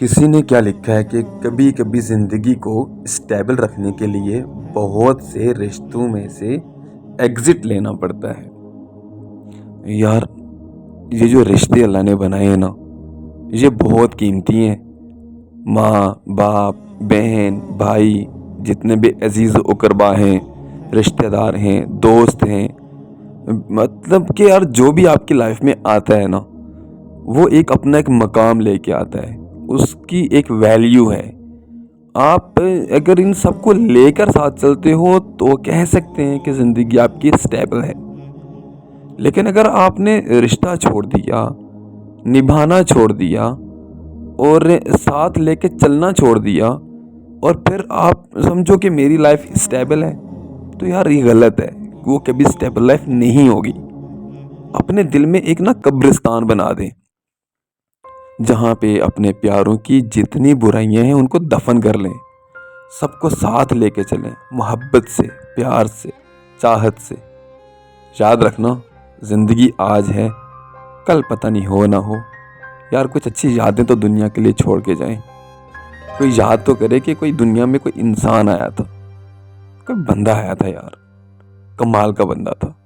किसी ने क्या लिखा है कि कभी कभी ज़िंदगी को स्टेबल रखने के लिए बहुत से रिश्तों में से एग्जिट लेना पड़ता है। यार, ये जो रिश्ते अल्लाह ने बनाए हैं ना, ये बहुत कीमती हैं। माँ बाप, बहन, भाई, जितने भी अजीज़ उकरबा हैं, रिश्तेदार हैं, दोस्त हैं, मतलब कि यार जो भी आपकी लाइफ में आता है ना, वो एक अपना एक मकाम लेके आता है। उसकी एक वैल्यू है। आप अगर इन सबको लेकर साथ चलते हो तो कह सकते हैं कि ज़िंदगी आपकी स्टेबल है। लेकिन अगर आपने रिश्ता छोड़ दिया, निभाना छोड़ दिया और साथ लेके चलना छोड़ दिया और फिर आप समझो कि मेरी लाइफ स्टेबल है, तो यार ये गलत है। वो कभी स्टेबल लाइफ नहीं होगी। अपने दिल में एक ना कब्रिस्तान बना दें, जहाँ पे अपने प्यारों की जितनी बुराइयां हैं उनको दफन कर लें। सबको साथ लेके चलें, मोहब्बत से, प्यार से, चाहत से। याद रखना, ज़िंदगी आज है, कल पता नहीं हो ना हो। यार कुछ अच्छी यादें तो दुनिया के लिए छोड़ के जाएं। कोई याद तो करे कि कोई दुनिया में कोई इंसान आया था, कोई बंदा आया था यार, कमाल का बंदा था।